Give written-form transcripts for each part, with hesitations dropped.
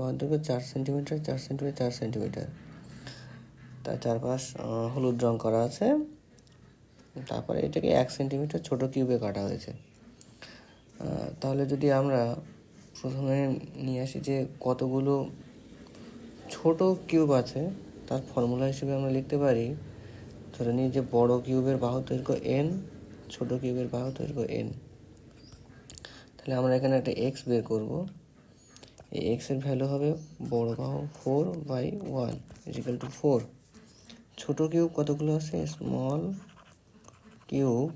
বাহুর দৈর্ঘ্য 4 centimetre, 4 centimetre, 4 centimetre. তার চারপাশ হলুদ রং করা আছে। তারপরে এটাকে 1 সেন্টিমিটার ছোট কিউবে কাটা হয়েছে। তাহলে যদি আমরা প্রথমে নিয়ে আসি যে কতগুলো ছোট কিউব আছে, তার ফর্মুলা হিসেবে আমরা লিখতে পারি, ধরে নিই যে বড় কিউবের বাহুর দৈর্ঘ্য n, ছোট কিউবের বাহুর দৈর্ঘ্য n। তাহলে আমরা এখানে একটা এক্স বের করব। এই এক্সের ভ্যালু হবে বড় বাহু 4/1 = 4। ছোট কিউব কতগুলো আছে, স্মল কিউব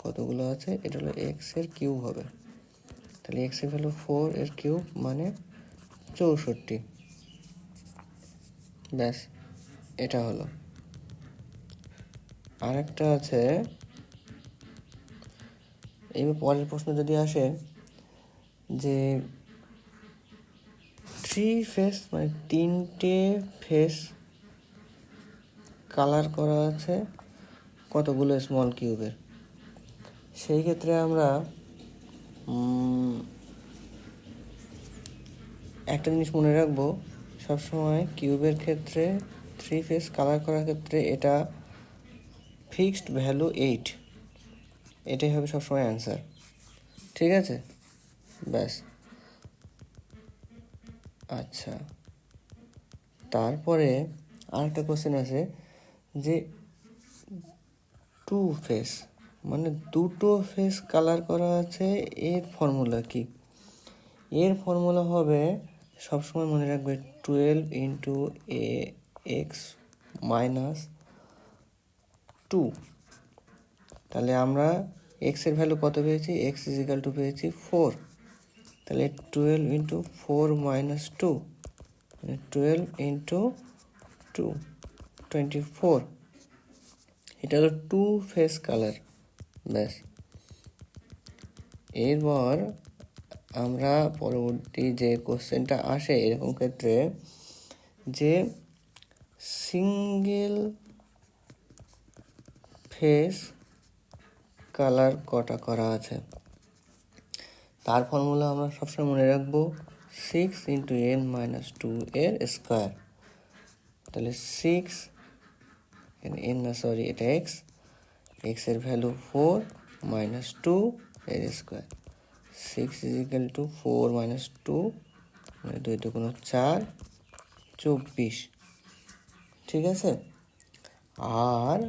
কতগুলো আছে, এটা হলো এক্সের কিউব হবে। তাহলে এক্সের ভ্যালু 4 এর কিউব মানে 64। ব্যাস, এটা হলো। আর একটা আছে, এইবার পরের প্রশ্ন যদি আসে যে 3 ফেস মানে 3টে ফেস কালার করা আছে কতগুলো স্মল কিউবের, সেই ক্ষেত্রে আমরা একটা জিনিস মনে রাখবো, সবসময় কিউবের ক্ষেত্রে 3 ফেস কালার করার ক্ষেত্রে এটা ফিক্সড ভ্যালু 8, এটাই হবে সবসময় অ্যান্সার। ঠিক আছে, ব্যাস। আচ্ছা, তারপরে আরেকটা কোশ্চেন আছে যে 2 ফেস মানে দুটো ফেস কালার করা আছে, এর ফর্মুলা কি? এর ফর্মুলা হবে, সবসময় মনে রাখবে 12 × ax - 2। তাহলে আমরা এক্সের ভ্যালু কত পেয়েছি, x = পেয়েছি 4। তাহলে 12 × 4 - 2 মানে 12 × 2 24। এটা হলো 2 ফেস কালার। ব্যাস। এরপর আমরা পরবর্তী যে কোশ্চেনটা আসে এরকম ক্ষেত্রে, যে সিঙ্গেল ফেস কালার কটা করা আছে, তার ফর্মুলা আমরা সবসময় মনে রাখবো 6 × n - 2 এর স্কোয়ার। তাহলে 6 n না, সরি, এটা এক্স, এক্সের ভ্যালু 4 - 2 এর স্কোয়ার। 6 = 4 - 2 মানে 2 × 2 = 4, 24। ঠিক আছে। আর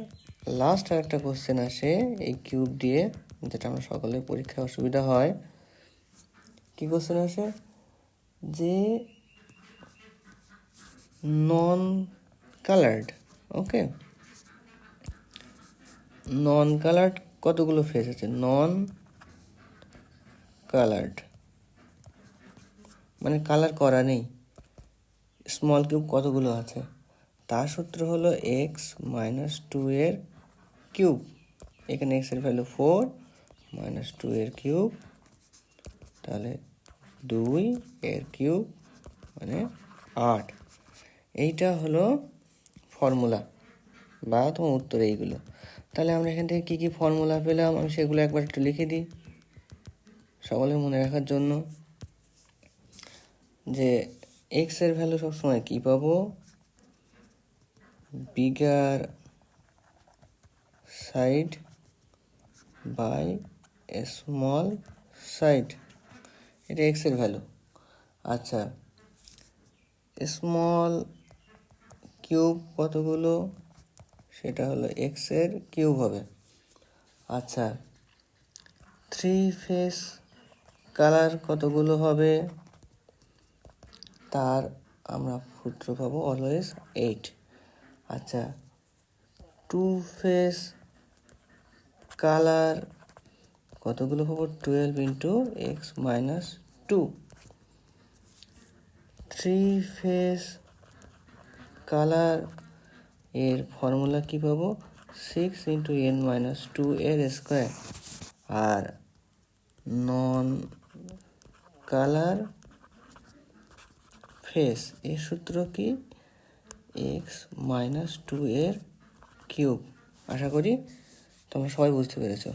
লাস্ট একটা কোশ্চেন আসে এই কিউব দিয়ে, যেটা আমরা সকলের পরীক্ষায় অসুবিধা হয়। কি কোশ্চেন আসে যে নন কালার্ড, ওকে, নন কালার্ড কতগুলো ফেস আছে, নন কালার্ড মানে কালার করা নেই, স্মল কিউব কতগুলো আছে, তার সূত্র হলো x - 2 এর কিউব। এখানে x এর ভ্যালু 4 - 2 এর কিউব, তাহলে 2 এর কিউব মানে 8। এইটা হলো ফর্মুলা বা তোমার উত্তর এইগুলো। তাহলে আমরা এখান থেকে কী কী ফর্মুলা পেলাম আমি সেগুলো একবার একটু লিখে দিই সকলের মনে রাখার জন্য। যে এক্স এর ভ্যালু সবসময় কী পাবো, bigger side by small side, এটা এক্স এর ভ্যালু। আচ্ছা, স্মল কিউব কতগুলো, সেটা হলো এক্স এর কিউব হবে। আচ্ছা, 3 ফেস কালার কতগুলো হবে, তার আমরা সূত্র পাবো অলওয়েজ 8। আচ্ছা, 2 ফেস কালার কতগুলো পাবো, 12 × x - 2। 3 ফেস কালার এর ফর্মুলা কী পাবো, 6 × n - 2 এর স্কোয়ার। আর নন কালার ফেস এর সূত্র কি, x - 2 এর কিউব। আশা করি তোমরা সবাই বুঝতে পেরেছো।